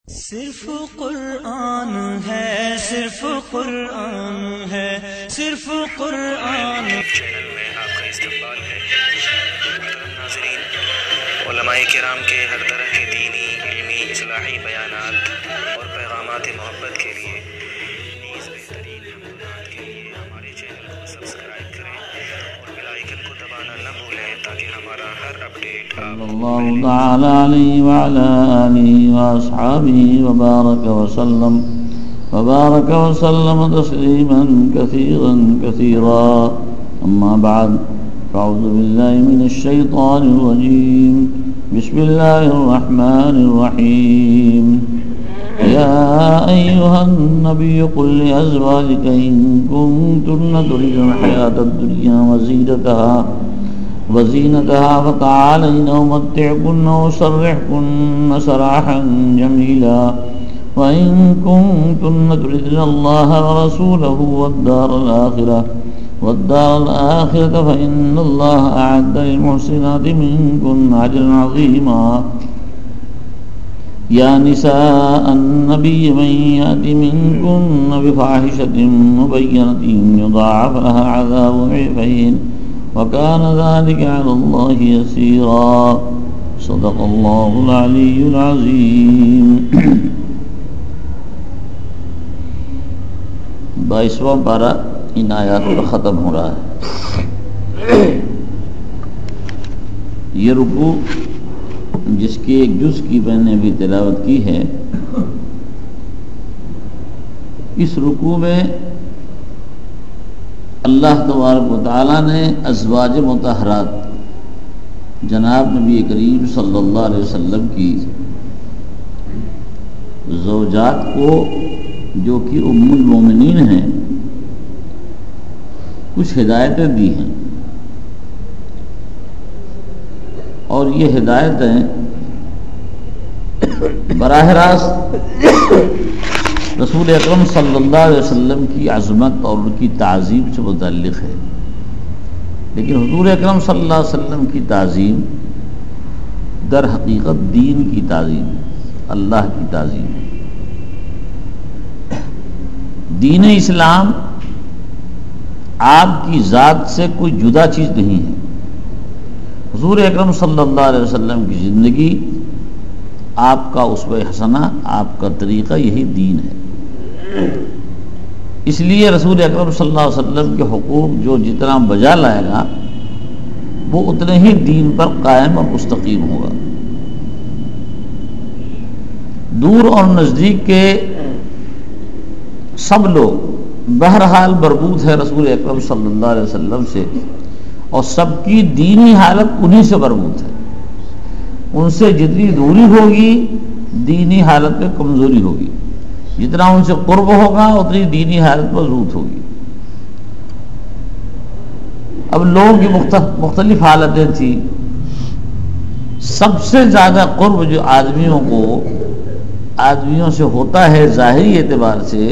صرف قرآن ہے، صرف قرآن ہے، صرف قرآن۔ چینل میں آپ کا استقبال ہے۔ محترم ناظرین، علماء کرام کے ہر طرح کے دینی، علمی، اصلاحی بیانات اور پیغامات محبت کے لیے نیز بہترین معلومات کے لیے ہمارے چینل کو سبسکرائب کریں اور بیل آئیکن کو دبانا نہ بھولیں تاکہ ہمارا ہر اپڈیٹ صلی اللہ تعالی علیہ وعلی آلہ واصحابہ وبارک وسلم تسلیما کثیرا کثیرا، اما بعد فاعوذ باللہ من الشیطان الرجیم، بسم اللہ الرحمن الرحیم۔ یا ایہا النبی قل لأزواجک ان کنتن تردن الحیاة الدنیا وزینتها فتعالین امتعکن وسرحکن سراحا جمیلا، وإن كنتن تردن الله ورسوله والدار الآخرة فإن الله أعد للمحسنات منكن أجرا عظيما۔ يا نساء النبي من يأت منكن بفاحشة مبينة يضاعف لها عذاب ضعفين وكان ذلك على الله يسيرا، صدق الله العلي العظيم۔ 22واں پارہ ان آیات پر ختم ہو رہا ہے۔ یہ رکوع جس کی ایک جز کی میں نے بھی تلاوت کی ہے، اس رکوع میں اللہ تبارک و تعالیٰ نے ازواج مطہرات جناب نبی کریم صلی اللہ علیہ وسلم کی زوجات کو جو کہ ام المومنین ہیں کچھ ہدایتیں دی ہیں، اور یہ ہدایتیں براہ راست رسول اکرم صلی اللہ علیہ وسلم کی عظمت اور ان کی تعظیم سے متعلق ہے، لیکن حضور اکرم صلی اللہ علیہ وسلم کی تعظیم در حقیقت دین کی تعظیم ہے، اللہ کی تعظیم ہے۔ دین اسلام آپ کی ذات سے کوئی جدا چیز نہیں ہے۔ حضور اکرم صلی اللہ علیہ وسلم کی زندگی، آپ کا اسوہ حسنہ، آپ کا طریقہ یہی دین ہے۔ اس لیے رسول اکرم صلی اللہ علیہ وسلم کے حقوق جو جتنا بجا لائے گا وہ اتنے ہی دین پر قائم اور مستقیم ہوگا۔ دور اور نزدیک کے سب لوگ بہرحال مربوط ہے رسول اکرم صلی اللہ علیہ وسلم سے، اور سب کی دینی حالت انہی سے مربوط ہے۔ ان سے جتنی دوری ہوگی دینی حالت میں کمزوری ہوگی، جتنا ان سے قرب ہوگا اتنی دینی حالت مضبوط ہوگی۔ اب لوگوں کی مختلف حالتیں تھیں۔ سب سے زیادہ قرب جو آدمیوں سے ہوتا ہے ظاہری اعتبار سے،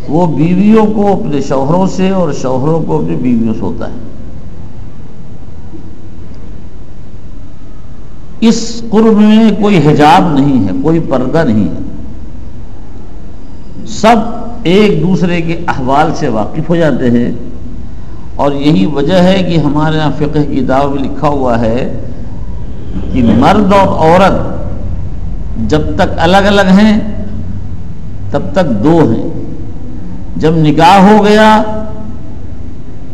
وہ بیویوں کو اپنے شوہروں سے اور شوہروں کو اپنی بیویوں سے ہوتا ہے۔ اس قرب میں کوئی حجاب نہیں ہے، کوئی پردہ نہیں ہے، سب ایک دوسرے کے احوال سے واقف ہو جاتے ہیں، اور یہی وجہ ہے کہ ہمارے یہاں فقہ کی کتاب میں لکھا ہوا ہے کہ مرد اور عورت جب تک الگ الگ ہیں تب تک دو ہیں، جب نکاح ہو گیا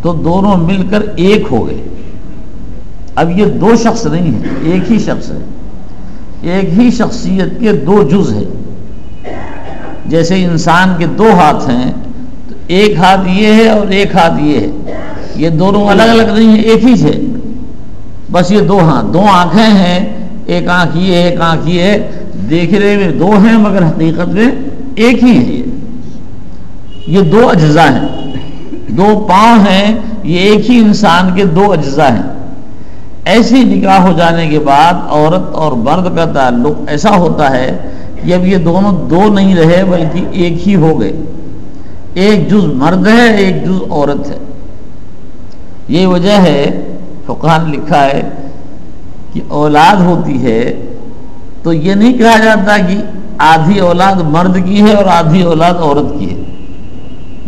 تو دونوں مل کر ایک ہو گئے۔ اب یہ دو شخص نہیں ہیں، ایک ہی شخص ہے، ایک ہی شخصیت کے دو جز ہیں۔ جیسے انسان کے دو ہاتھ ہیں تو ایک ہاتھ یہ ہے اور ایک ہاتھ یہ ہے، یہ دونوں الگ الگ نہیں ہیں، ایک ہی ہے، بس یہ دو ہاتھ، دو آنکھیں ہیں، ایک آنکھ یہ ہے ایک آنکھ یہ ہے، دیکھنے میں دو ہیں مگر حقیقت میں ایک ہی ہے۔ یہ دو اجزاء ہیں، دو پاؤں ہیں، یہ ایک ہی انسان کے دو اجزاء ہیں۔ ایسی نکاح ہو جانے کے بعد عورت اور مرد کا تعلق ایسا ہوتا ہے کہ اب یہ دونوں دو نہیں رہے بلکہ ایک ہی ہو گئے، ایک جز مرد ہے ایک جز عورت ہے۔ یہ وجہ ہے، فقہ نے لکھا ہے کہ اولاد ہوتی ہے تو یہ نہیں کہا جاتا کہ آدھی اولاد مرد کی ہے اور آدھی اولاد عورت کی ہے.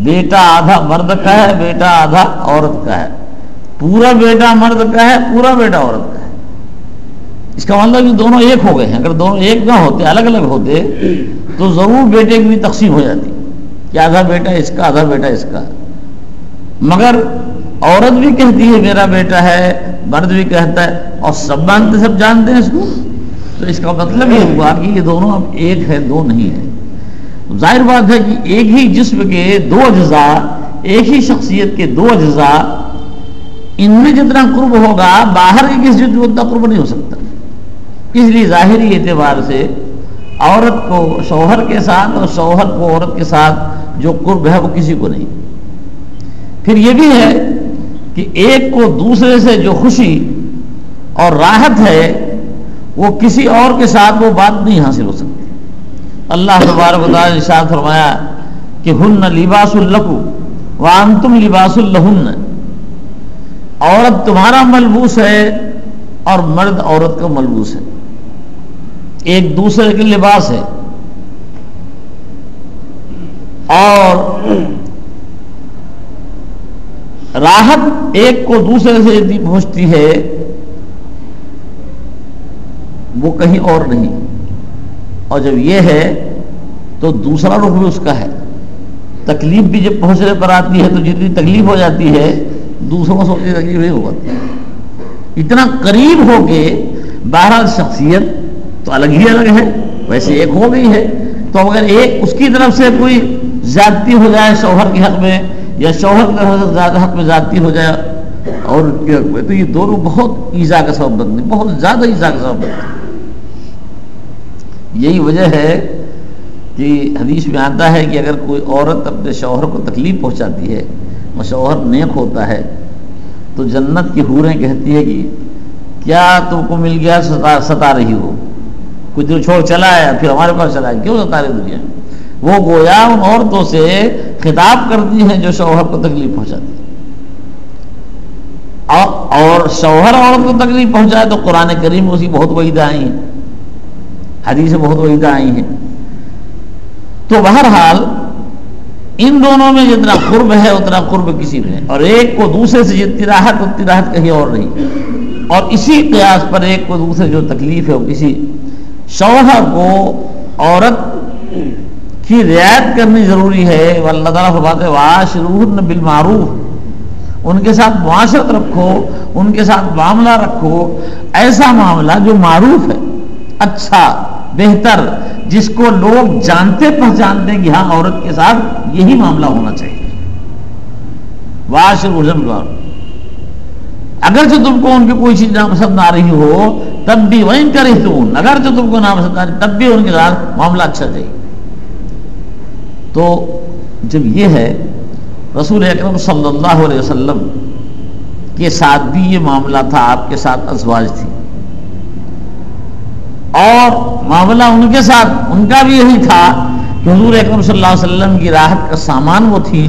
بیٹا آدھا مرد کا ہے، بیٹا آدھا عورت کا ہے. پورا بیٹا مرد کا ہے، پورا بیٹا عورت کا ہے. اس کا مطلب کہ دونوں ایک ہو گئے ہیں. اگر دونوں ایک نہ ہوتے، الگ الگ ہوتے، تو ضرور بیٹے کی بھی تقسیم ہو جاتی کہ آدھا بیٹا اس کا، آدھا بیٹا اس کا. مگر عورت بھی کہتی ہے میرا بیٹا ہے، مرد بھی کہتا ہے، اور سب مانتے، سب جانتے ہیں اس کو. تو اس کا مطلب یہ ہوا کہ یہ دونوں اب ایک ہے، دو نہیں ہے. ظاہر بات ہے کہ ایک ہی جسم کے دو اجزاء، ایک ہی شخصیت کے دو اجزاء، ان میں جتنا قرب ہوگا باہر کی کسی چیز اتنا قرب نہیں ہو سکتا. اس لیے ظاہری اعتبار سے عورت کو شوہر کے ساتھ اور شوہر کو عورت کے ساتھ جو قرب ہے وہ کسی کو نہیں. پھر یہ بھی ہے کہ ایک کو دوسرے سے جو خوشی اور راحت ہے وہ کسی اور کے ساتھ وہ بات نہیں حاصل ہو سکتی. اللہ تبارک و تعالی نے ارشاد فرمایا کہ ہن لباس لکم وانتم لباس لہن. عورت تمہارا ملبوس ہے اور مرد عورت کا ملبوس ہے، ایک دوسرے کے لباس ہے. اور راحت ایک کو دوسرے سے اتنی پہنچتی ہے وہ کہیں اور نہیں. اور جب یہ ہے تو دوسرا رخ بھی اس کا ہے. تکلیف بھی جب پہنچنے پر آتی ہے تو جتنی تکلیف ہو جاتی ہے دوسروں سے اتنی تکلیف نہیں ہوتی. اتنا قریب ہو کے بہرحال شخصیت تو الگ ہی الگ ہے، ویسے ایک ہو گئی ہے. تو اگر ایک اس کی طرف سے کوئی زیادتی ہو جائے شوہر کے حق میں، یا شوہر کی طرف سے زیادہ حق میں زیادتی ہو جائے اور ان کے حق میں، تو یہ دونوں بہت ایذا کا سبب بنتے ہیں، بہت زیادہ ایذا کا سبب بنتے ہیں. یہی وجہ ہے کہ حدیث میں آتا ہے کہ اگر کوئی عورت اپنے شوہر کو تکلیف پہنچاتی ہے اور شوہر نیک ہوتا ہے تو جنت کی حوریں کہتی ہے کہ کیا تم کو مل گیا ستا رہی ہو، کچھ دیر چھوڑ چلا آیا پھر ہمارے پاس چلا آیا، کیوں ستا رہی دنیا. وہ گویا ان عورتوں سے خطاب کرتی ہیں جو شوہر کو تکلیف پہنچاتی ہے. اور شوہر عورت کو تکلیف پہنچائے تو قرآن کریم میں اس کی بہت وعیدیں آئی ہیں، حدیث میں بہت وعیدیں آئی ہیں. تو بہرحال ان دونوں میں جتنا قرب ہے اتنا قرب کسی میں، اور ایک کو دوسرے سے جتنی راحت اتنی راحت کہیں اور نہیں. اور اسی قیاس پر ایک کو دوسرے جو تکلیف ہے وہ کسی شوہر کو عورت کی رعایت کرنی ضروری ہے. اللہ تعالیٰ فرماتے ہیں وعاشروہن بالمعروف، ان کے ساتھ معاشرت رکھو، ان کے ساتھ معاملہ رکھو، ایسا معاملہ جو معروف ہے، اچھا، بہتر، جس کو لوگ جانتے پہچانتے کہ ہاں عورت کے ساتھ یہی معاملہ ہونا چاہیے. وعاشروہن بالمعروف. اگرچہ تم کو ان کی کوئی چیز ناپسند آ رہی ہو تب بھی وَإِن كَرِهْتُمُوهُنَّ، اگرچہ تم کو ناپسند آ رہی تب بھی ان کے ساتھ معاملہ اچھا چاہیے. تو جب یہ ہے رسول اکرم صلی اللہ علیہ وسلم کے ساتھ بھی یہ معاملہ تھا، آپ کے ساتھ ازواج تھی، اور معاملہ ان کے ساتھ ان کا بھی یہی تھا کہ حضور اکرم صلی اللہ علیہ وسلم کی راحت کا سامان وہ تھی،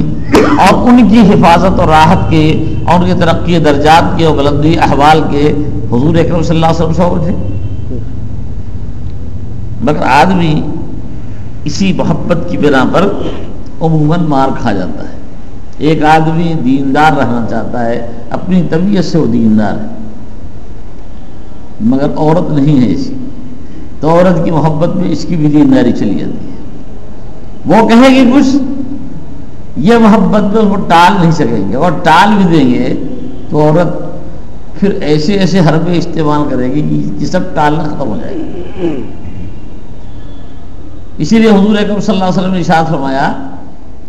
اور ان کی حفاظت اور راحت کے اور ان کی ترقی درجات کے اور بلندی احوال کے حضور اکرم صلی اللہ علیہ وسلم شوہر تھے. مگر آدمی اسی محبت کی بنا پر عموماً مار کھا جاتا ہے. ایک آدمی دیندار رہنا چاہتا ہے، اپنی طبیعت سے وہ دیندار ہے، مگر عورت نہیں ہے ایسی، تو عورت کی محبت میں اس کی بھی دینداری چلی جاتی ہے. وہ کہے گی کچھ، یہ محبت میں وہ ٹال نہیں سکیں گے، اور ٹال بھی دیں گے تو عورت پھر ایسے ایسے حربے استعمال کرے گی کہ یہ سب ٹالنا ختم ہو جائے گی. اسی لیے حضور اکرم صلی اللہ علیہ وسلم نے ارشاد فرمایا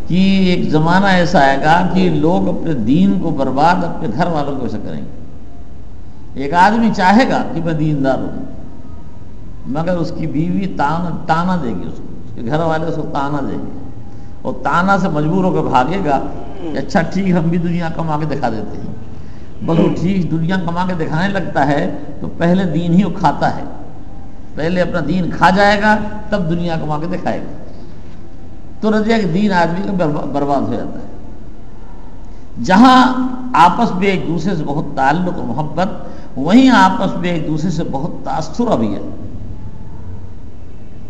کہ ایک زمانہ ایسا آئے گا کہ لوگ اپنے دین کو برباد اپنے گھر والوں کو ایسا کریں گے. ایک آدمی چاہے گا کہ میں دیندار ہوں، مگر اس کی بیوی تانا دے گی، اس کے گھر والے اس کو تانا دیں گے، اور تانا سے مجبور ہو کر بھاگے گا کہ اچھا ٹھیک ہم بھی دنیا کما کے دکھا دیتے ہیں. بس وہ ٹھیک دنیا کما کے دکھانے لگتا ہے تو پہلے دین ہی وہ کھاتا ہے، پہلے اپنا دین کھا جائے گا تب دنیا کما کے دکھائے گا. تو نتیجہ کہ دین آدمی کا برباد ہو جاتا ہے. جہاں آپس میں ایک دوسرے سے بہت تعلق اور محبت، وہیں آپس میں ایک دوسرے سے بہت تاثر بھی ہے.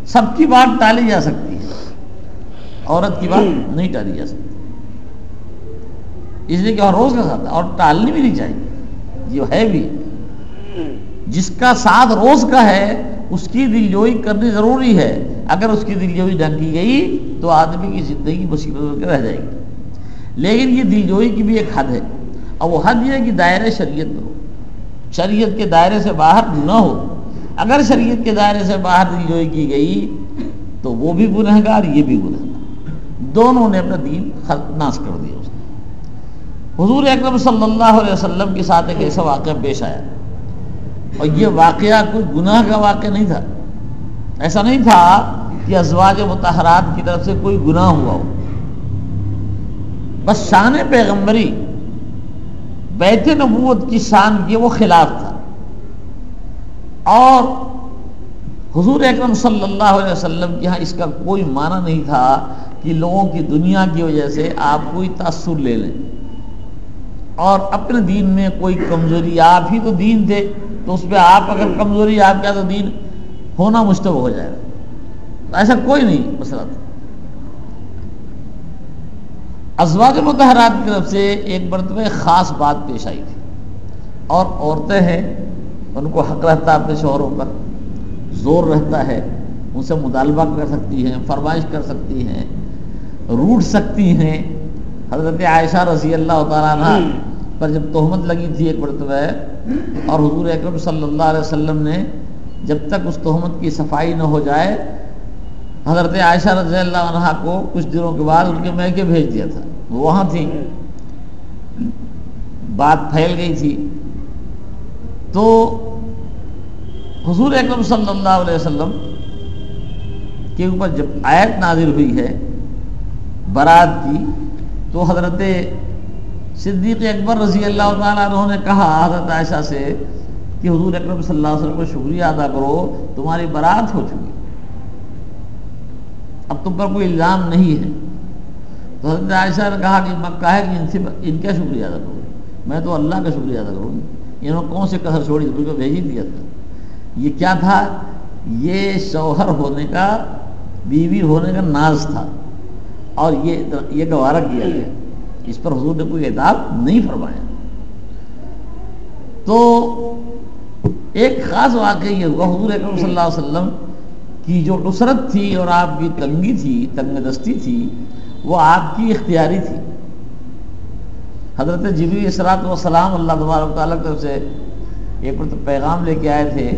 سب کی بات ٹالی جا سکتی ہے، عورت کی بات نہیں ٹالی جا سکتی، اس لیے کہ اور روز کا ساتھ اور ٹالنی بھی نہیں چاہیے، یہ ہے بھی جس کا ساتھ روز کا ہے اس کی دلجوئی کرنی ضروری ہے، اگر اس کی دلجوئی نہ کی گئی تو آدمی کی زندگی مصیبت ہو کے رہ جائے گی۔ لیکن یہ دلجوئی کی بھی ایک حد ہے، اور وہ حد یہ ہے کہ دائرے شریعت میں ہو، شریعت کے دائرے سے باہر نہ ہو۔ اگر شریعت کے دائرے سے باہر دلجوئی کی گئی تو وہ بھی گنہگار، یہ بھی گنہگار، دونوں نے اپنا دین ناش کر دیا۔ اس نے حضور اکرم صلی اللہ علیہ وسلم کے ساتھ ایک ایسا واقعہ پیش آیا، اور یہ واقعہ کوئی گناہ کا واقعہ نہیں تھا، ایسا نہیں تھا کہ ازواج مطہرات کی طرف سے کوئی گناہ ہوا ہو، بس شان پیغمبری، بیت نبوت کی شان کی وہ خلاف تھا۔ اور حضور اکرم صلی اللہ علیہ وسلم کے ہاں اس کا کوئی معنی نہیں تھا کہ لوگوں کی دنیا کی وجہ سے آپ کوئی تاثر لے لیں اور اپنے دین میں کوئی کمزوری، آپ ہی تو دین تھے تو اس پہ آپ اگر کمزوری آپ کا تو دین ہونا مشتبہ ہو جائے گا، ایسا کوئی نہیں مسئلہ تھا۔ ازواج مطہرات کی طرف سے ایک مرتبہ خاص بات پیش آئی تھی، اور عورتیں ہیں ان کو حق رہتا ہے اپنے شوہروں پر، زور رہتا ہے، ان سے مطالبہ کر سکتی ہیں، فرمائش کر سکتی ہیں، روٹ سکتی ہیں۔ حضرت عائشہ رضی اللہ تعالیٰ عنہ پر جب تہمت لگی تھی ایک مرتبہ، اور حضور اکرم صلی اللہ علیہ وسلم نے جب تک اس تہمت کی صفائی نہ ہو جائے حضرت عائشہ رضی اللہ عنہ کو کچھ دنوں کے بعد ان کے میکے بھیج دیا تھا، وہ وہاں تھی، بات پھیل گئی تھی۔ تو حضور اکرم صلی اللہ علیہ وسلم کے اوپر جب آیت نازل ہوئی ہے برات کی، تو حضرت صدیق اکبر رضی اللہ تعالیٰ عنہ نے کہا حضرت عائشہ سے کہ حضور اکرم صلی اللہ علیہ وسلم کو شکریہ ادا کرو، تمہاری برات ہو چکی، اب تم پر کوئی الزام نہیں ہے۔ تو حضرت عائشہ نے کہا کہ مکہ ہے کہ ان کا شکریہ ادا کروں، میں تو اللہ کا شکریہ ادا کروں گی، انہوں نے کون سے کسر چھوڑی، تم کو بھیج ہی دیا تھا۔ یہ کیا تھا؟ یہ شوہر ہونے کا، بیوی ہونے کا ناز تھا، اور یہ گوارا کیا گیا، اس پر حضور نے کوئی عتاب نہیں فرمایا۔ تو ایک خاص واقعہ یہ ہوا، حضور اکرم صلی اللہ علیہ وسلم کی جو نصرت تھی اور آپ کی تنگی تھی، تنگ دستی تھی، وہ آپ کی اختیاری تھی۔ حضرت جبریل الصلوۃ والسلام اللہ تبارک و تعالیٰ کی طرف سے ایک پیغام لے کے آئے تھے،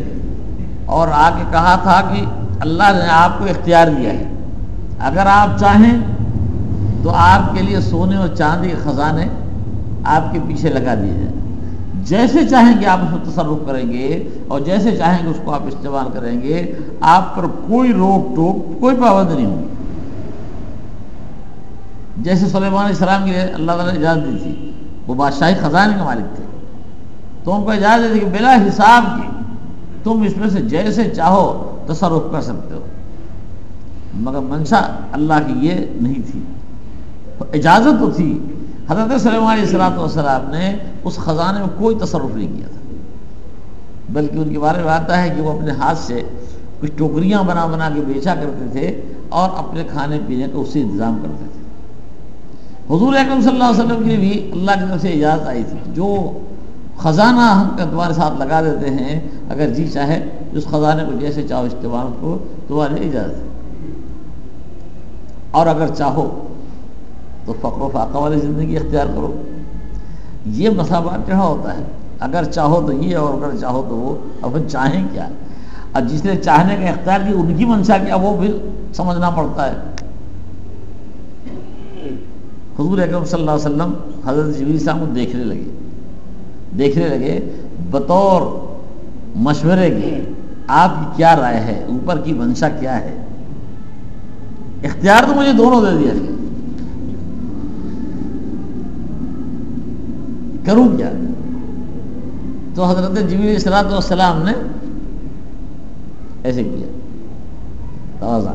اور آ کے کہا تھا کہ اللہ نے آپ کو اختیار دیا ہے، اگر آپ چاہیں تو آپ کے لیے سونے اور چاندی کے خزانے آپ کے پیچھے لگا دیے جائیں، جیسے چاہیں گے آپ اس میں تصرف کریں گے، اور جیسے چاہیں گے اس کو آپ استعمال کریں گے، آپ پر کوئی روک ٹوک، کوئی پابندی نہیں ہوگی۔ جیسے سلیمان علیہ السلام کے لیے اللہ تعالیٰ نے اجازت دی تھی، وہ بادشاہی خزانے کے مالک تھے، تو ان کو اجازت دی کہ بلا حساب کی تم اس میں سے جیسے چاہو تصرف کر سکتے ہو، مگر منشا اللہ کی یہ نہیں تھی، اجازت تو تھی۔ حضرت سلیمان علیہ السلام نے اس خزانے میں کوئی تصرف نہیں کیا تھا، بلکہ ان کے بارے میں آتا ہے کہ وہ اپنے ہاتھ سے کچھ ٹوکریاں بنا بنا کے بیچا کرتے تھے، اور اپنے کھانے پینے کا اس سے انتظام کرتے تھے۔ حضور اکرم صلی اللہ علیہ وسلم کے لیے بھی اللہ کی طرف سے اجازت آئی تھی، جو خزانہ ہم تمہارے ساتھ لگا دیتے ہیں، اگر جی چاہے اس خزانے کو جیسے چاہو استعمال کو، تمہاری اجازت ہے، اور اگر چاہو تو فقر و فاقہ والی زندگی اختیار کرو۔ یہ مساوات کیا ہوتا ہے، اگر چاہو تو یہ اور اگر چاہو تو وہ، اب چاہیں کیا، اور جس نے چاہنے کا اختیار کی ان کی منشا کیا وہ بھی سمجھنا پڑتا ہے۔ حضور اکرم صلی اللہ علیہ وسلم حضرت جبریل صاحب کو دیکھنے لگے بطور مشورے کے، آپ کی کیا رائے ہے، اوپر کی منشا کیا ہے، اختیار تو مجھے دونوں دے دیا گیا، کروں کیا؟ تو حضرت جبریل صلی السلام نے ایسے کیا، تواضع،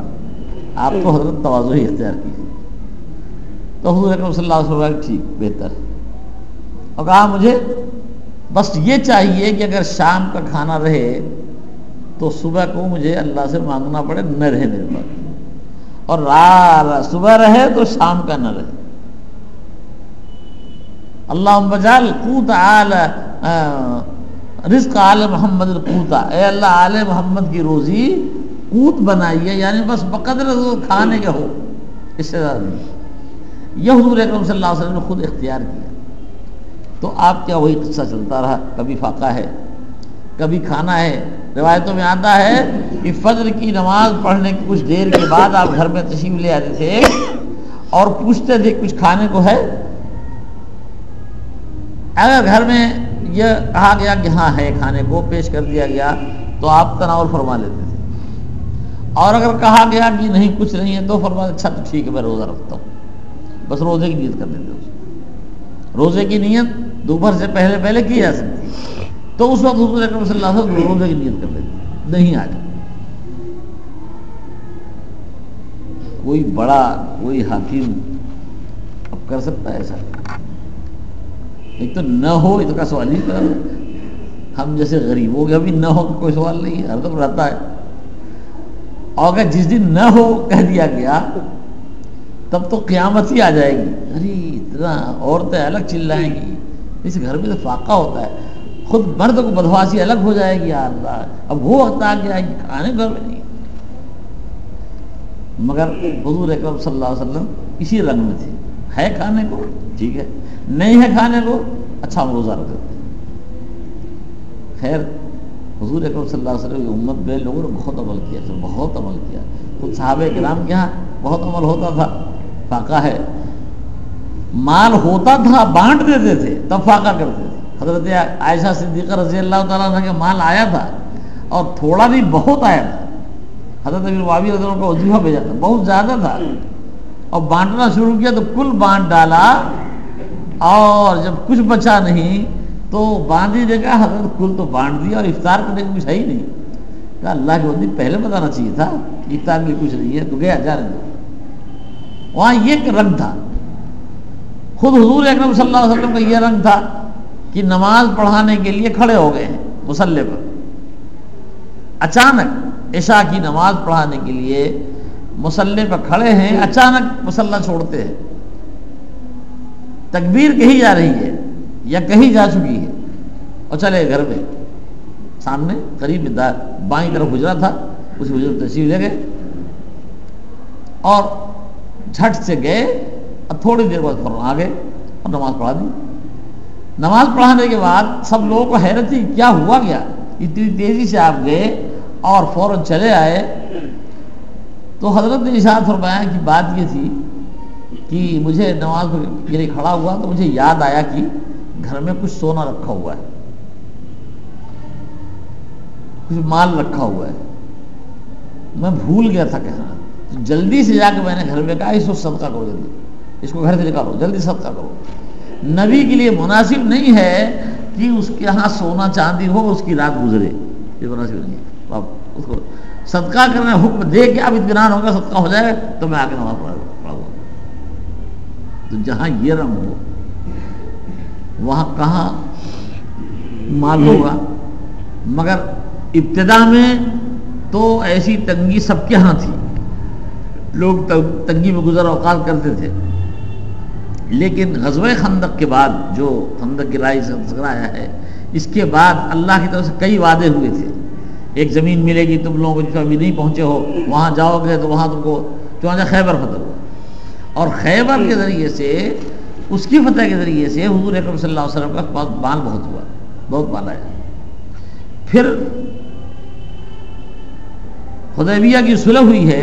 آپ تو حضرت تواضع ہی اختیار کی۔ تو حضور اکرم صلی اللہ علیہ وسلم ٹھیک، بہتر، اور کہا مجھے بس یہ چاہیے کہ اگر شام کا کھانا رہے تو صبح کو مجھے اللہ سے مانگنا پڑے نہ رہے میرے پاس، اور صبح رہے تو شام کا نہ رہے۔ اللہم بجعل قوت رزق آل محمد القوتا، اے اللہ آل محمد کی روزی قوت بنائیے، یعنی بس بقدر کھانے کے ہو، اس سے زیادہ نہیں۔ یہ حضور اکرم صلی اللہ علیہ وسلم نے خود اختیار کیا۔ تو آپ کیا وہی قصہ چلتا رہا، کبھی فاقہ ہے کبھی کھانا ہے۔ روایتوں میں آتا ہے کہ فجر کی نماز پڑھنے کی کچھ دیر کے بعد آپ گھر میں تشریف لے آتے تھے اور پوچھتے تھے کچھ کھانے کو ہے؟ اگر گھر میں یہ کہا گیا کہ ہاں ہے کھانے کو، پیش کر دیا گیا، تو آپ تناول فرما لیتے تھے، اور اگر کہا گیا کہ نہیں کچھ نہیں ہے تو فرماتے اچھا تو ٹھیک ہے میں روزہ رکھتا ہوں، بس روزے کی نیت کر لیتے تھے۔ روزے کی نیت دوپہر سے پہلے کی جا سکتی ہے، تو اس وقت حضور اکرم صلی اللہ علیہ وسلم روزے کی نیت کر لیتے، نہیں آج کوئی بڑا کوئی حاکم اب کر سکتا ہے ایسا؟ ایک تو نہ ہو اس کا سوال ہی کر، ہم جیسے غریبوں کے ابھی نہ ہو کوئی سوال نہیں ہے، ہر دم رہتا ہے، اور اگر جس دن نہ ہو کہہ دیا گیا تب تو قیامت ہی آ جائے گی، ارے اتنا عورتیں الگ چلائیں گی، اس گھر میں تو فاقہ ہوتا ہے، خود مرد کو بدحواسی الگ ہو جائے گی، یا اللہ اب وہ وقت آ گیا کہ کھانے گھر میں نہیں۔ مگر حضور اکرم صلی اللہ علیہ وسلم اسی رنگ میں تھے، ہے کھانے کو ٹھیک ہے، نہیں ہے کھانے کو اچھا ہم روزہ رکھ دیتے۔ خیر حضور اکرم صلی اللہ علیہ وسلم کی امت میں لوگوں نے بہت عمل کیا، بہت عمل کیا، خود صحابہ کرام کے یہاں بہت عمل ہوتا تھا۔ فاقہ ہے، مال ہوتا تھا بانٹ دیتے تھے تب فاقہ کرتے تھے۔ حضرت عائشہ صدیقہ رضی اللہ تعالیٰ عنہ کا مال آیا تھا اور تھوڑا نہیں بہت آیا تھا، حضرت ابن معاویہ رضی اللہ عنہ کو وظیفہ بھیجا تھا، بہت زیادہ تھا، اور بانٹنا شروع کیا تو کل بانٹ ڈالا، اور جب کچھ بچا نہیں تو باندھی جگہ حضرت کل تو بانٹ دیا، اور افطار کرنے کو کچھ ہے ہی نہیں۔ کہا اللہ کے بندے پہلے بتانا چاہیے تھا افطار میں کچھ نہیں ہے، تو گیا جانے دو۔ وہاں یہ رنگ تھا، خود حضور اکرم صلی اللہ علیہ وسلم کا یہ رنگ تھا کہ نماز پڑھانے کے لیے کھڑے ہو گئے ہیں مصلی پر، اچانک عشاء کی نماز پڑھانے کے لیے مصلی پر کھڑے ہیں، اچانک مصلی چھوڑتے ہیں، تکبیر کہی جا رہی ہے یا کہی جا چکی ہے، اور چلے گھر میں سامنے قریب بائیں طرف حجرہ تھا، اس حجرہ تشریف لے گئے اور جھٹ سے گئے، اور تھوڑی دیر بعد فوراً آ گئے اور نماز پڑھا دی۔ نماز پڑھانے کے بعد سب لوگوں کو حیرت تھی کیا ہوا، کیا اتنی تیزی سے آپ گئے اور فوراً چلے آئے؟ تو حضرت نے ارشاد فرمایا کہ بات یہ تھی کہ مجھے نماز کے لیے کھڑا ہوا تو مجھے یاد آیا کہ گھر میں کچھ سونا رکھا ہوا ہے، کچھ مال رکھا ہوا ہے، میں بھول گیا تھا کہنا، جلدی سے جا کے میں نے گھر میں کہا اس کو صدقہ کرو، جلدی اس کو گھر سے نکالو، جلدی صدقہ کرو۔ نبی کے لیے مناسب نہیں ہے کہ اس کے ہاں سونا چاندی ہو اس کی رات گزرے، یہ مناسب نہیں ہے۔ آپ اس کو صدقہ کرنا حکم دے کے اب اطمینان ہوگا صدقہ ہو جائے گا تو میں آ کے نماز پڑھا ہوں۔ تو جہاں یہ رنگ ہو وہاں کہاں مال ہوگا؟ مگر ابتدا میں تو ایسی تنگی سب کے ہاں تھی، لوگ تنگی میں گزر اوقات کرتے تھے، لیکن غزوہ خندق کے بعد جو خندق کی لڑائی سے تذکرہ آیا ہے، اس کے بعد اللہ کی طرف سے کئی وعدے ہوئے تھے، ایک زمین ملے گی تم لوگوں کو جس ابھی نہیں پہنچے ہو، وہاں جاؤ گے تو وہاں تم کو، چنانچہ خیبر فتح ہوا، اور خیبر کے ذریعے سے، اس کی فتح کے ذریعے سے حضور اکرم صلی اللہ علیہ وسلم کا مال بہت ہوا، بہت مال آیا۔ پھر حدیبیہ کی صلح ہوئی ہے،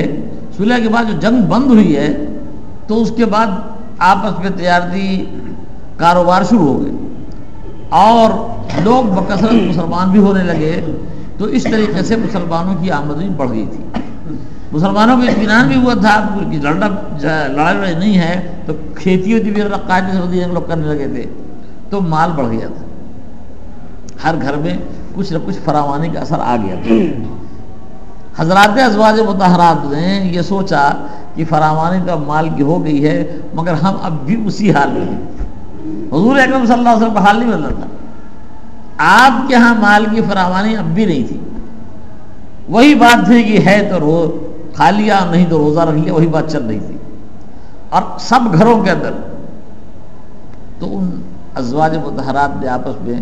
صلح کے بعد جو جنگ بند ہوئی ہے تو اس کے بعد آپس میں تجارتی کاروبار شروع ہو گئے اور لوگ بکثرت مسلمان بھی ہونے لگے، تو اس طریقے سے مسلمانوں کی آمدنی بڑھ گئی تھی، مسلمانوں کو اطمینان بھی ہوا تھا کہ لڑائی نہیں ہے، تو کھیتی ہوتی بھی قاعدے سے لوگ کرنے لگے تھے، تو مال بڑھ گیا تھا، ہر گھر میں کچھ نہ کچھ فراوانی کا اثر آ گیا تھا۔ حضرات ازواج مطہرات نے یہ سوچا کہ فراوانی تو اب مال کی ہو گئی ہے، مگر ہم اب بھی اسی حال میں ہیں، حضور اکرم صلی اللہ علیہ وسلم کا حال نہیں بدلا تھا، آپ کے ہاں مال کی فراوانی اب بھی نہیں تھی، وہی بات تھی کہ ہے تو کھا لیا، نہیں تو روزہ رکھ لیا، وہی بات چل رہی تھی. اور سب گھروں کے اندر تو ان ازواج مطہرات نے آپس میں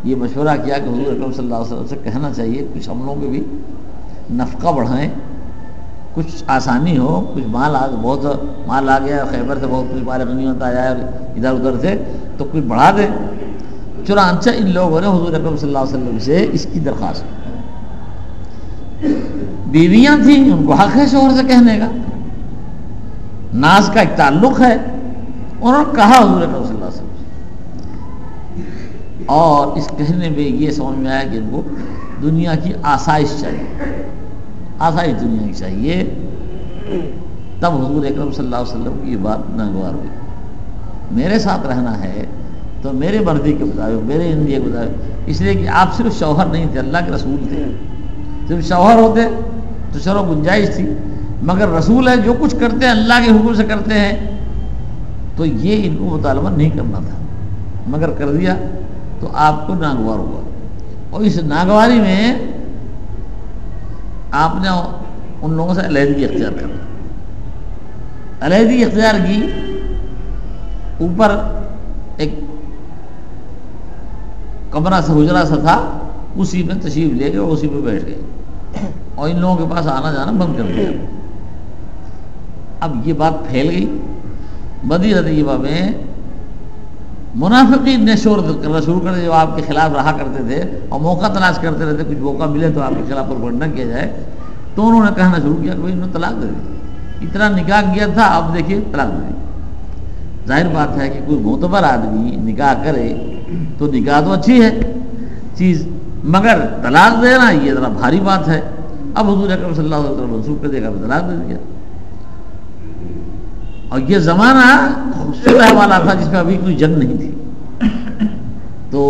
یہ مشورہ کیا کہ حضور اکرم صلی اللہ علیہ وسلم سے کہنا چاہیے کچھ ہم لوگوں کے بھی نفقہ بڑھائیں، کچھ آسانی ہو، کچھ مال بہت مال آ گیا، خیبر سے بہت کچھ مال غنیمت آیا ہے ادھر ادھر سے، تو کچھ بڑھا دیں. چنانچہ ان لوگوں نے حضور اکرم صلی اللہ علیہ وسلم سے اس کی درخواست کی. بیویاں تھیں، ان کو حق ہے شوہر سے کہنے کا، ناز کا ایک تعلق ہے. انہوں نے کہا حضور اکرم صلی اللہ علیہ وسلم سے، اور اس کہنے میں یہ سمجھ میں آیا کہ ان کو دنیا کی آسائش چاہیے، آسائش دنیا کی چاہیے. تب حضور اکرم صلی اللہ علیہ وسلم کی یہ بات ناگوار ہوئی. میرے ساتھ رہنا ہے تو میرے مرضی کے مطابق، میرے اندیے کے مطابق، اس لیے کہ آپ صرف شوہر نہیں تھے، اللہ کے رسول تھے. صرف شوہر ہوتے تو چلو گنجائش تھی، مگر رسول ہے، جو کچھ کرتے ہیں اللہ کے حکم سے کرتے ہیں، تو یہ ان کو مطالبہ نہیں کرنا تھا، مگر کر دیا تو آپ کو ناگوار ہوا. اور اس ناگواری میں آپ نے ان لوگوں سے علیحدگی اختیار کر لی. علیحدگی اختیار کی، اوپر ایک کمرہ سے حجرہ سا تھا، اسی میں تشریف لے گئے اور اسی پہ بیٹھ گئے اور ان لوگوں کے پاس آنا جانا بند کر دیا. اب یہ بات پھیل گئی. مدینہ طیبہ میں منافقین نے شور کرنا شروع کر دیا، جو آپ کے خلاف رہا کرتے تھے اور موقع تلاش کرتے رہتے، کچھ موقع ملے تو آپ کے خلاف پروپیگنڈا کیا جائے. تو انہوں نے کہنا شروع کیا کہ بھائی انہوں نے طلاق دے دی، اتنا نکاح کیا تھا، اب دیکھیے طلاق دے دی. ظاہر بات ہے کہ کوئی معتبر آدمی نکاح کرے تو نکاح تو اچھی ہے چیز، مگر طلاق دینا یہ ذرا بھاری بات ہے. اب حضور اکرم صلی اللہ علیہ وسلم منسوخ کر دے گا، طلاق دے دیا. اور یہ زمانہ صلح والا تھا جس میں ابھی کوئی جنگ نہیں تھی. تو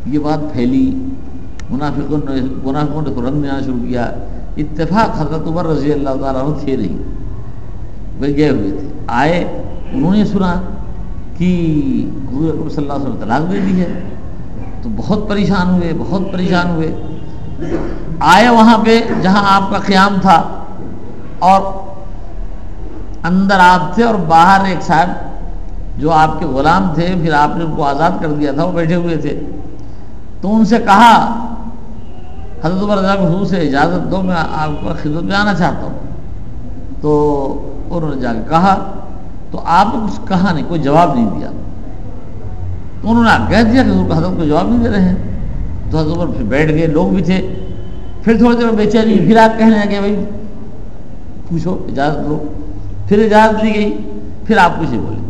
یہ بات پھیلی، منافقوں نے تو رنگ میں آنا شروع کیا. اتفاق حضرت عمر رضی اللہ تعالیٰ عنہ تھے نہیں، وہ گئے ہوئے تھے. آئے، انہوں نے سنا کہ حضور اکرم صلی اللہ علیہ وسلم طلاق دے دی ہے، تو بہت پریشان ہوئے، بہت پریشان ہوئے. آئے وہاں پہ جہاں آپ کا قیام تھا، اور اندر آپ تھے اور باہر ایک صاحب جو آپ کے غلام تھے، پھر آپ نے ان کو آزاد کر دیا تھا، وہ بیٹھے ہوئے تھے. تو ان سے کہا حضرت عمر رضی اللہ عنہ حضور سے اجازت دو، میں آپ کو خدمت میں آنا چاہتا ہوں. تو انہوں نے جا کے کہا، تو آپ نے کچھ کہا نہیں، کوئی جواب نہیں دیا. تو انہوں نے کہہ دیا کہ حضرت کو جواب نہیں دے رہے ہیں. تو حضرت عمر پھر بیٹھ گئے، لوگ بھی تھے. پھر تھوڑی دیر بے چینی، پھر آپ کہنے لگے بھائی پوچھو، اجازت دو. پھر اجازت دی گئی، پھر آپ کچھ نہیں بولے.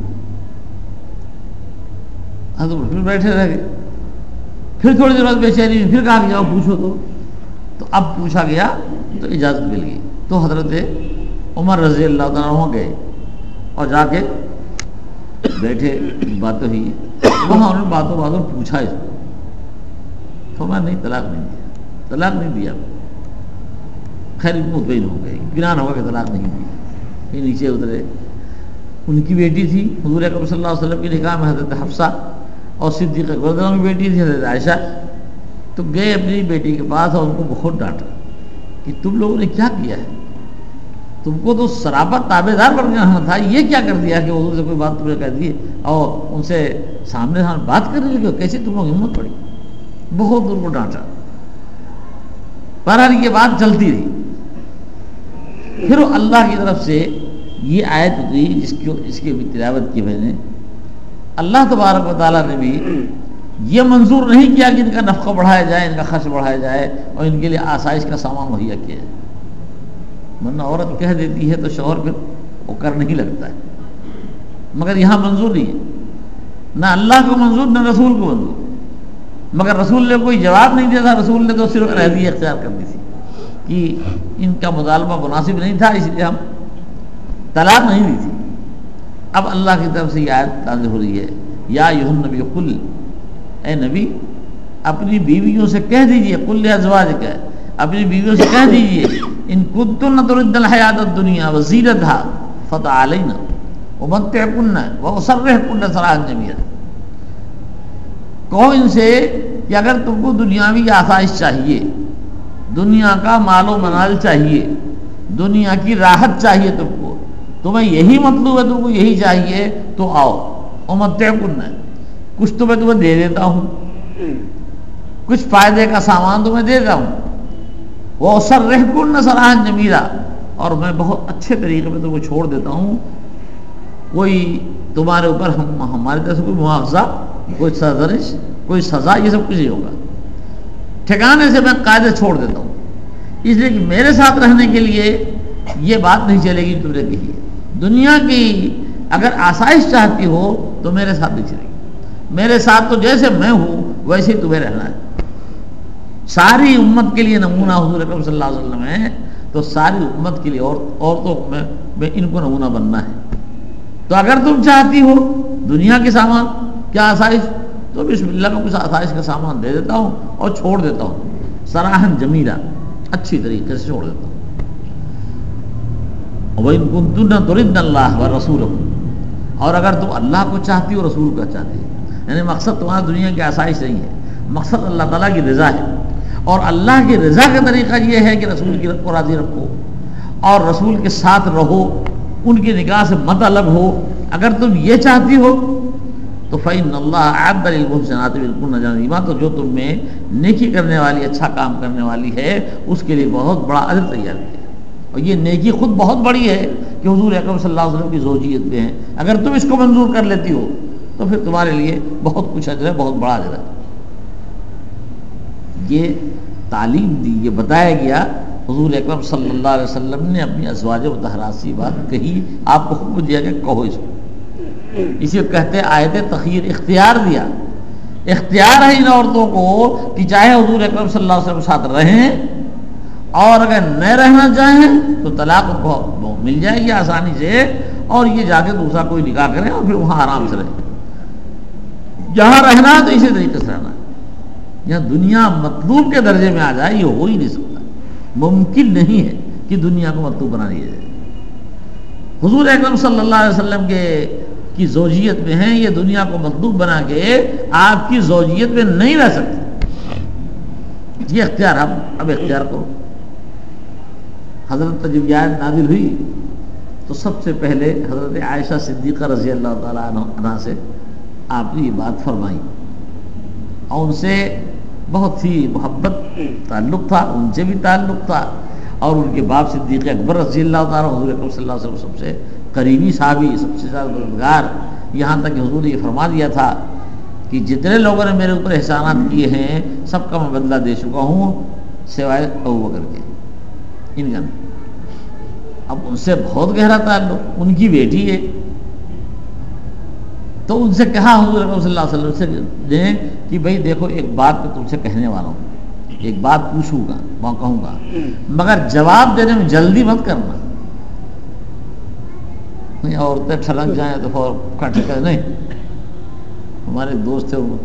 حضرت عمر پھر بیٹھے رہ گئے. پھر تھوڑی دیر بعد بے چینی میں پھر کہا کہ جاؤ پوچھو. تو اب پوچھا گیا تو اجازت مل گئی. تو حضرت عمر رضی اللہ تعالیٰ عنہ گئے اور جا کے بیٹھے، باتیں ہوئی. وہاں انہوں نے باتوں پوچھا اس کو، فرمایا نہیں، طلاق نہیں دیا، طلاق نہیں دیا. خیر مطمئن ہو گئے، اطمینان ہوگا کہ طلاق نہیں دیا. پھر نیچے اترے. ان کی بیٹی تھی حضور اکرم صلی اللہ علیہ وسلم کے نکاح میں، حضرت حفصہ، اور صدیق اکبر کی بیٹی تھی حضرت عائشہ. تو گئے اپنی بیٹی کے پاس اور ان کو بہت ڈانٹا کہ تم لوگوں نے کیا کیا ہے، تم کو تو سراپا تابع دار بن جانا تھا، یہ کیا کر دیا کہ حضور سے کوئی بات تم نے کہہ دی اور ان سے سامنے بات کرنے لگے، کیسے تم لوگ ہمت پڑی. بہت ان کو ڈانٹا. بہرحال یہ بات چلتی رہی. پھر اللہ کی طرف سے یہ آیت اتری جس کی بھی تلاوت کی میں نے. اللہ تبارک و تعالیٰ نے بھی یہ منظور نہیں کیا کہ ان کا نفقہ بڑھایا جائے، ان کا خرچ بڑھایا جائے اور ان کے لیے آسائش کا سامان مہیا کیا جائے. ورنہ عورت کہہ دیتی ہے تو شوہر پھر وہ کرنے ہی لگتا ہے. مگر یہاں منظور نہیں ہے، نہ اللہ کو منظور نہ رسول کو منظور. مگر رسول نے کوئی جواب نہیں دیا تھا. رسول نے تو صرف علیحدگی اختیار کر دی تھی کہ ان کا مطالبہ مناسب نہیں تھا، اس لیے ہم طلاق نہیں دی تھی. اب اللہ کی طرف سے یہ آیت نازل ہو رہی ہے، یا ایھا النبی قل، اے نبی اپنی بیویوں سے کہہ دیجئے، قل لازواجک، اپنی بیویوں سے کہہ دیجئے، ان کنتن تردن الحیاۃ الدنیا وزینتها فتعالین امتعکن واسرحکن سراحا جمیلا. کہو ان سے کہ اگر تم کو دنیاوی آسائش چاہیے، دنیا کا مال و منال چاہیے، دنیا کی راحت چاہیے تم کو، تمہیں یہی مطلوب ہے، تم کو یہی چاہیے تو آؤ، امتعکن، کچھ تو میں تمہیں دے دیتا ہوں، کچھ فائدے کا سامان تمہیں دے دیتا ہوں، وَأُسَرِّحْكُنَّ سَرَاحًا جَمِيلًا، اور میں بہت اچھے طریقے میں تم کو چھوڑ دیتا ہوں، کوئی تمہارے اوپر ہماری طرف سے کوئی مواخذہ، کوئی سرزنش، کوئی سزا، یہ سب کچھ نہیں ہوگا، ٹھکانے سے میں قاعدے چھوڑ دیتا ہوں، اس لیے کہ میرے ساتھ رہنے کے لیے یہ بات نہیں چلے گی تم نے کہی ہے، دنیا کی اگر آسائش چاہتی ہو تو میرے ساتھ نہیں چلے گی، میرے ساتھ تو جیسے میں ہوں ویسے ہی تمہیں رہنا ہے۔ ساری امت کے لیے نمونہ حضور اکرم صلی اللہ علیہ وسلم ہے، تو ساری امت کے لیے عورتوں میں ان کو نمونہ بننا ہے۔ تو اگر تم چاہتی ہو دنیا کے سامان کیا آسائش، تو بسم اللہ میں کچھ آسائش کا سامان دے دیتا ہوں اور چھوڑ دیتا ہوں، سراحً جمیلا، اچھی طریقے سے چھوڑ دیتا ہوں۔ وَإِن كُنتُنَّ تُرِدْنَ اللَّهَ وَرَسُولَهُ، اور اگر تم اللہ کو چاہتی ہو، رسول کو چاہتی ہو، یعنی مقصد تمہارا دنیا کی آسائش نہیں ہے، مقصد اللہ تعالیٰ کی رضا ہے، اور اللہ کی رضا کا طریقہ یہ ہے کہ رسول کی کو راضی رکھو اور رسول کے ساتھ رہو، ان کی نگاہ سے مت الگ ہو، اگر تم یہ چاہتی ہو تو فَإِنَّ اللَّهَ أَعَدَّ لِلْمُحْسِنَاتِ مِنْكُنَّ أَجْرًا عَظِيمًا، تو جو تم میں نیکی کرنے والی، اچھا کام کرنے والی ہے، اس کے لیے بہت بڑا اجر تیار ہے، اور یہ نیکی خود بہت بڑی ہے کہ حضور اکرم صلی اللہ علیہ وسلم کی زوجیت میں ہے، اگر تم اس کو منظور کر لیتی ہو تو پھر تمہارے لیے بہت کچھ اجر ہے، بہت بڑا اجر ہے۔ یہ تعلیم دی، یہ بتایا گیا، حضور اکرم صلی اللہ علیہ وسلم نے اپنی ازواج مطہرات سے بات کہی، آپ کو حکم دیا کہ کہو اس کو، اسی کو کہتے ہیں آیت تخیر، اختیار دیا، اختیار ہے ان عورتوں کو کہ چاہے حضور اکرم صلی اللہ علیہ وسلم کے ساتھ رہیں، اور اگر نہ رہنا چاہیں تو طلاق کو مل جائے گی آسانی سے، اور یہ جا کے دوسرا کوئی نکاح کریں اور پھر وہاں آرام سے رہیں۔ جہاں رہنا ہے تو اسی طریقے سے رہنا ہے، یہاں دنیا مطلوب کے درجے میں آ جائے یہ ہو ہی نہیں سکتا، ممکن نہیں ہے کہ دنیا کو مطلوب بنا لیا جائے۔ حضور اکرم صلی اللہ علیہ وسلم کی زوجیت میں ہیں، یہ دنیا کو مطلوب بنا کے آپ کی زوجیت میں نہیں رہ سکتے، یہ اختیار اب اختیار کرو۔ حضرت جب یہ آیت نازل ہوئی تو سب سے پہلے حضرت عائشہ صدیقہ رضی اللہ تعالیٰ عنہ سے آپ نے یہ بات فرمائی، اور ان سے بہت ہی محبت تعلق تھا، ان سے بھی تعلق تھا، اور ان کے باپ صدیق اکبر رضی اللہ تعالیٰ حضور اکرم صلی اللہ علیہ وسلم سب سے قریبی صحابی، سب سے زیادہ مددگار، یہاں تک کہ حضور نے یہ فرما دیا تھا کہ جتنے لوگوں نے میرے اوپر احسانات کیے ہیں سب کا میں بدلہ دے چکا ہوں سوائے ابوبکر کے، ان کا نہیں۔ اب ان سے بہت گہرا تعلق، ان کی بیٹی ہے، تو ان سے کہا حضور اکرم صلی اللہ علیہ وسلم سے کہ بھئی دیکھو ایک بات میں تم سے کہنے والا ہوں، ایک بات پوچھوں گا، میں کہوں گا، مگر جواب دینے میں جلدی مت کرنا، نہیں عورتیں ٹھلک جائیں تو فور کٹ کر نہیں۔ ہمارے دوست تھے وہ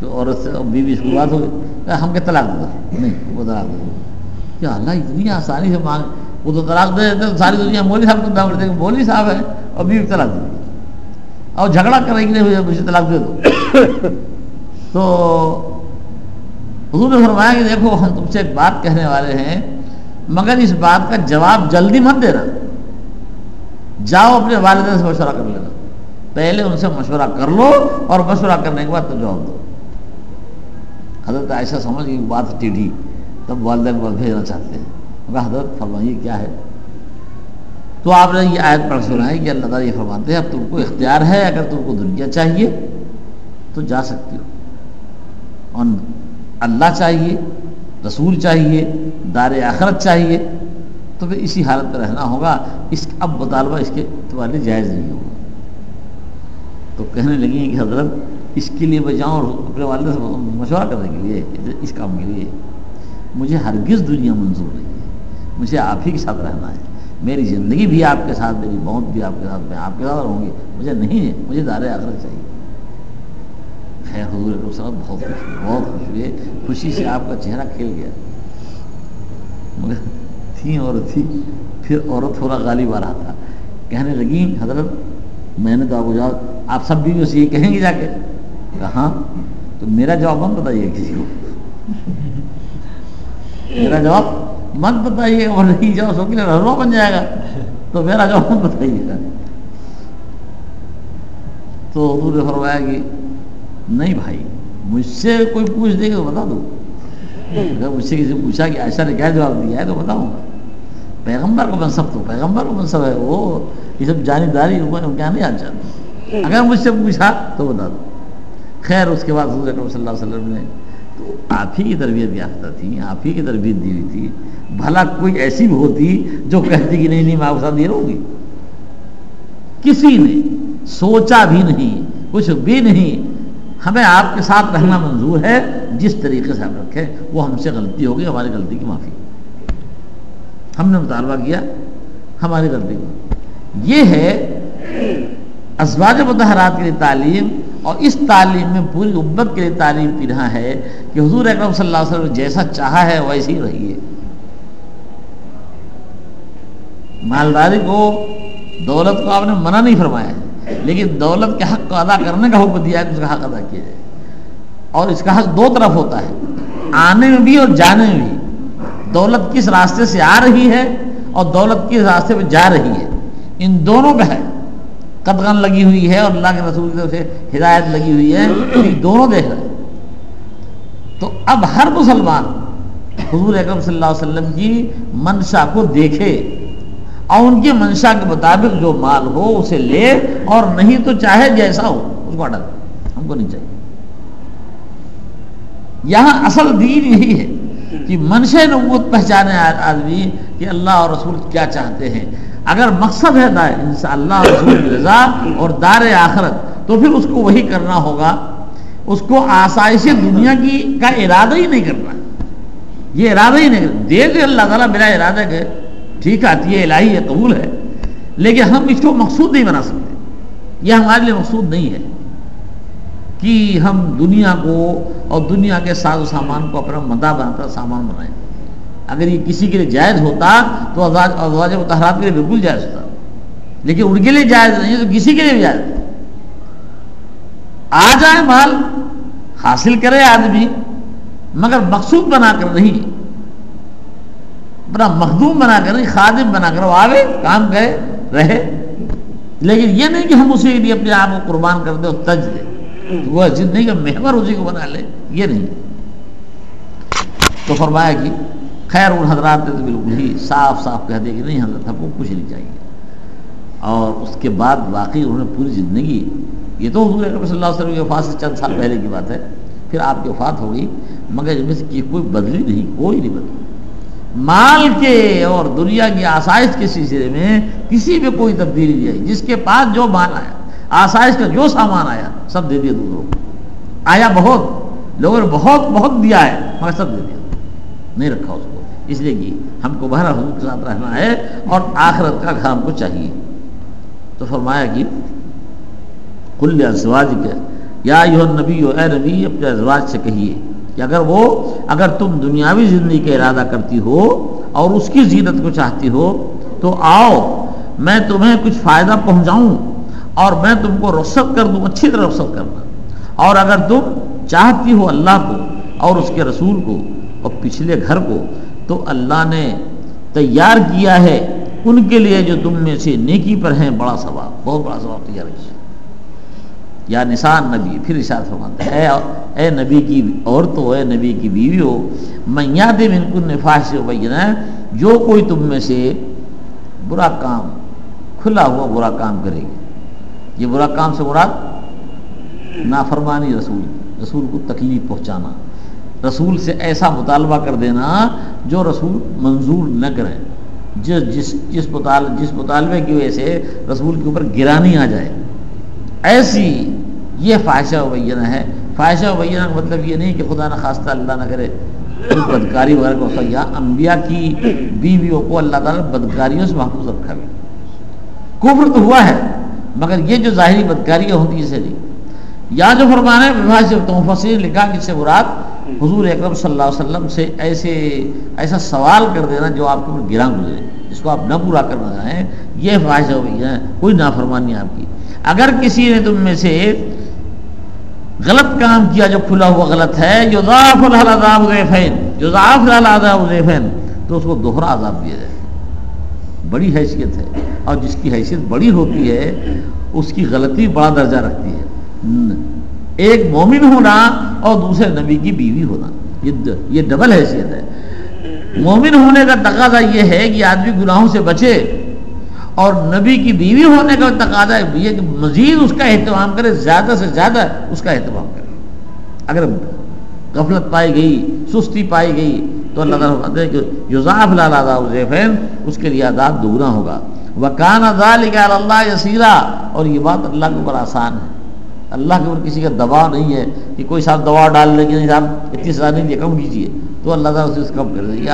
عورت سے بیوی سے بات ہو گئی، ہم کے طلاق دے دو، نہیں وہ طلاق دے دو، کیا اللہ اتنی آسانی سے مانگ، وہ تو طلاق دے دیتے ساری دنیا مولوی صاحب کو دعوت دیتے کہ مولوی صاحب ہے اور بیوی طلاق دے دی، اور جھگڑا کرنے کے لیے مجھے طلاق دے دو۔ تو حضور نے فرمایا کہ دیکھو ہم تم سے ایک بات کہنے والے ہیں، مگر اس بات کا جواب جلدی مت دینا، جاؤ اپنے والدین سے مشورہ کر لینا، پہلے ان سے مشورہ کر لو اور مشورہ کرنے کے بعد تو جواب دو۔ حضرت عائشہ سمجھ گئی بات ٹیڑھی، تب والدین کو بھیجنا چاہتے ہیں، مگر حضرت فرمائیے کیا ہے؟ تو آپ نے یہ آیت پڑھ سنائی کہ اللہ تعالیٰ یہ فرماتے ہیں اب تم کو اختیار ہے، اگر تم کو دنیا چاہیے تو جا سکتی ہو، اور اللہ چاہیے، رسول چاہیے، دار آخرت چاہیے، تو پھر اسی حالت میں رہنا ہوگا، اب مطالبہ اس کے تمہارے جائز نہیں ہوگا۔ تو کہنے لگی کہ حضرت اس کے لیے میں جاؤں اور اپنے والد سے مشورہ کرنے کے لیے، اس کام کے لیے مجھے ہرگز دنیا منظور نہیں ہے، مجھے آپ ہی کے ساتھ رہنا ہے، میری زندگی بھی آپ کے ساتھ، میری موت بھی آپ کے ساتھ، میں آپ کے ساتھ رہوں گی، مجھے نہیں ہے، مجھے دار آخرت چاہیے۔ خیر حضور کے ساتھ بہت خوش ہوئے، خوشی سے آپ کا چہرہ کھل گیا، مگر تھی عورت تھی، پھر عورت تھوڑا غالب آ رہا تھا، کہنے لگی حضرت میں نے تو آپ کو جواب، آپ سب بھی اسے یہ کہیں گے جا کے؟ کہا تو میرا جواب ہم بتائیے کسی کو، میرا جواب مت بتائیے اور نہیں جاؤ سو کے لیے رہنما بن جائے گا، تو میرا جواب مت بتائیے گا۔ تو حضور نے فرمایا کہ نہیں بھائی، مجھ سے کوئی پوچھ دے گا تو بتا دو، اگر مجھ سے کسی پوچھا کہ عائشہ نے کیا جواب دیا ہے تو بتاؤں گا۔ پیغمبر کا منصب تو پیغمبر کا منصب ہے، وہ یہ سب جانبداری کیا نہیں آ جاتا، اگر مجھ سے پوچھا تو بتا دو۔ خیر اس کے بعد حضور اکرم صلی اللہ علیہ وسلم نے تو آپ ہی کی تربیت یافتہ تھی، آپ ہی کی تربیت دی ہوئی تھی، بھلا کوئی ایسی بھی ہوتی جو کہتی کہ نہیں میں آپ کے ساتھ نہیں رہوں گی؟ کسی نے سوچا بھی نہیں، کچھ بھی نہیں، ہمیں آپ کے ساتھ رہنا منظور ہے، جس طریقے سے ہم رکھیں، وہ ہم سے غلطی ہوگی، ہماری غلطی کی معافی، ہم نے مطالبہ کیا ہماری غلطی کی۔ یہ ہے ازواج مطہرات کے لیے تعلیم، اور اس تعلیم میں پوری امت کے لیے تعلیم پینا ہے کہ حضور اکرم صلی اللہ علیہ وسلم نے جیسا چاہا ہے ویسے ہی رہیے۔ مالداری کو، دولت کو آپ نے منع نہیں فرمایا ہے، لیکن دولت کے حق کو ادا کرنے کا حکم دیا ہے کہ اس کا حق ادا کیا جائے، اور اس کا حق دو طرف ہوتا ہے، آنے میں بھی اور جانے میں بھی۔ دولت کس راستے سے آ رہی ہے اور دولت کس راستے پہ جا رہی ہے، ان دونوں کا ہے، قدغن لگی ہوئی ہے اور اللہ کے رسول کی طرف سے ہدایت لگی ہوئی ہے، یہ دونوں دیکھ رہے ہیں۔ تو اب ہر مسلمان حضور اکرم صلی اللہ علیہ وسلم کی منشا کو دیکھے اور ان کی منشا کے مطابق جو مال ہو اسے لے، اور نہیں تو چاہے جیسا ہو اس کو ہٹا دے، ہم کو نہیں چاہیے۔ یہاں اصل دین یہی ہے کہ منشا نبوت پہچانے آدمی کہ اللہ اور رسول کیا چاہتے ہیں۔ اگر مقصد ہے انشاءاللہ رسول کی رضا اور دار آخرت، تو پھر اس کو وہی کرنا ہوگا، اس کو آسائش دنیا کی کا ارادہ ہی نہیں کرنا، یہ ارادہ ہی نہیں کرنا۔ دے دے اللہ تعالیٰ میرا ارادہ ہے، ٹھیک آتی ہے، الہی ہے، قبول ہے، لیکن ہم اس کو مقصود نہیں بنا سکتے، یہ ہمارے لیے مقصود نہیں ہے کہ ہم دنیا کو اور دنیا کے ساز و سامان کو اپنا مداح بناتا سامان بنائیں۔ اگر یہ کسی کے لیے جائز ہوتا تو ازواج مطہرات کے لیے بالکل جائز ہوتا، لیکن ان کے لیے جائز نہیں ہے تو کسی کے لیے بھی جائز نہیں۔ آ جائے مال حاصل کرے آدمی، مگر مقصود بنا کر نہیں، اپنا مخدوم بنا کر نہیں، خادم بنا کر وہ آوے کام کرے رہے، لیکن یہ نہیں کہ ہم اسی کے لیے اپنے آپ کو قربان کر دیں اور تج دیں، وہ ضد نہیں کہ محور اسی کو بنا لے، یہ نہیں۔ تو فرمایا کہ خیر ان حضرات نے تو بالکل ہی صاف صاف کہہ دے کہ نہیں حضرت ہم کو کچھ نہیں چاہیے، اور اس کے بعد واقعی انہوں نے پوری زندگی، یہ تو حضور اکرم صلی اللہ علیہ وسلم کی وفات سے چند سال پہلے کی بات ہے، پھر آپ کی وفات ہو گئی، مگر اس میں کوئی بدلی نہیں، کوئی نہیں بدلی، مال کے اور دنیا کی آسائش کے سلسلے میں کسی میں کوئی تبدیلی نہیں آئی۔ جس کے پاس جو مال آیا، آسائش کا جو سامان آیا، سب دے دیا دوسروں کو، آیا بہت، لوگوں نے بہت بہت دیا ہے مگر سب دے دیا، نہیں رکھا اس کو، اس لیے کہ ہم کو بہرحال حضور کے ساتھ رہنا ہے اور آخرت کا گھر ہم کو چاہیے۔ تو فرمایا کہ قل لازواجک یا ایھا النبی، اے نبی اپنے ازواج سے کہیے کہ اگر تم دنیاوی زندگی کا ارادہ کرتی ہو اور اس کی زینت کو چاہتی ہو تو آؤ میں تمہیں کچھ فائدہ پہنچاؤں اور میں تم کو رخصت کر دوں، اچھی طرح رخصت کرنا، اور اگر تم چاہتی ہو اللہ کو اور اس کے رسول کو اور پچھلے گھر کو، تو اللہ نے تیار کیا ہے ان کے لیے جو تم میں سے نیکی پر ہیں بڑا ثواب، بہت بڑا ثواب تیار کیا۔ یا نساء نبی، پھر ارشاد فرماتا ہے اے نبی کی عورتوں، اے نبی کی بیویوں، من یأت منکن فاحشۃ مبینہ، جو کوئی تم میں سے برا کام، کھلا ہوا برا کام کرے گی، یہ برا کام سے مراد نافرمانی رسول کو تکلیف پہنچانا، رسول سے ایسا مطالبہ کر دینا جو رسول منظور نہ کریں، جس مطالبے کی وجہ سے رسول کے اوپر گرانی آ جائے، ایسی یہ فاحشہ مبینہ ہے۔ فاحشہ مبینہ کا مطلب یہ نہیں کہ خدا نہ خواستہ اللہ نہ کرے بدکاری وغیرہ کو، یا انبیاء کی بیویوں کو اللہ تعالیٰ بدکاریوں سے محفوظ رکھا ہے۔ کفر تو ہوا ہے مگر یہ جو ظاہری بدکاریاں ہوتی ہیں اسے نہیں۔ یا جو فرمانے مفسرین نے لکھا کہ اس سے مراد حضور اکرم صلی اللہ علیہ وسلم سے ایسا سوال کر دینا جو آپ کے اوپر گراں گزرے، جس کو آپ نہ پورا کرنا چاہیں، یہ فاحشہ ہوئی ہے، کوئی نافرمانی آپ کی۔ اگر کسی نے تم میں سے غلط کام کیا جو کھلا ہوا غلط ہے، یضاعف لہ العذاب ضعفین، یضاعف له العذاب ضعفین، تو اس کو دوہرا عذاب دیا جائے. بڑی حیثیت ہے، اور جس کی حیثیت بڑی ہوتی ہے اس کی غلطی بڑا درجہ رکھتی ہے. ایک مومن ہونا اور دوسرے نبی کی بیوی ہونا، یہ ڈبل حیثیت ہے. مومن ہونے کا تقاضا یہ ہے کہ آدمی گناہوں سے بچے، اور نبی کی بیوی ہونے کا تقاضا یہ کہ مزید اس کا اہتمام کرے، زیادہ سے زیادہ اس کا اہتمام کرے. اگر غفلت پائی گئی، سستی پائی گئی، تو اللہ تعالیٰ فرماتے ہیں کہ یضاعف له العذاب ضعفین، اس کے لیے عذاب دوگنا ہوگا. وَكَانَ ذَلِكَ عَلَى اللَّهِ يَسِيرًا، اور یہ بات اللہ کے اوپر آسان ہے. اللہ کے اوپر کسی کا دباؤ نہیں ہے کہ کوئی صاحب دباؤ ڈال لیں گے، نہیں صاحب اتنی سزا نہیں دی، کم کیجیے، تو اللہ تعالیٰ اسے کم کر دے. یہ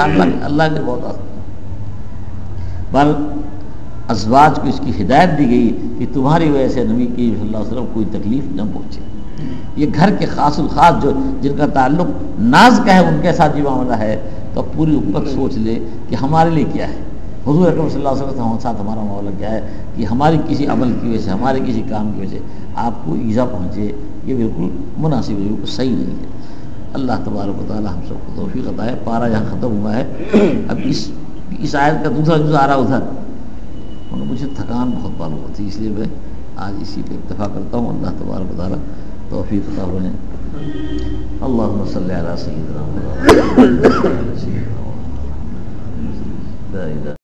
اللہ کے بہت آسان ہے. بل ازواج کو اس کی ہدایت دی گئی کہ تمہاری وجہ سے نبی کی صلی اللہ علیہ وسلم کوئی تکلیف نہ پہنچے. یہ گھر کے خاص الخاص جو جن کا تعلق ناز کا ہے ان کے ساتھ یہ معاملہ ہے، تو پوری امت سوچ لے کہ ہمارے لیے کیا ہے. حضور اکرم صلی اللہ علیہ وسلم کے ساتھ ہمارا معاملہ کیا ہے کہ ہماری کسی عمل کی وجہ سے، ہمارے کسی کام کی وجہ سے آپ کو ایذا پہنچے، یہ بالکل مناسب ہے، بالکل صحیح نہیں ہے. اللہ تبارک و تعالی ہم سب کو توفیق عطا ہے. پارہ یہاں ختم ہوا ہے. اب اس آیت کا دوسرا جز آ رہا ادھر، مجھے تھکان بہت معلوم ہوتی، اس لیے میں آج اسی پہ اکتفا کرتا ہوں. اللہ تبارک و تعالی توفیق عطا فرمائے. اللہم صلی علی سیدنا محمد.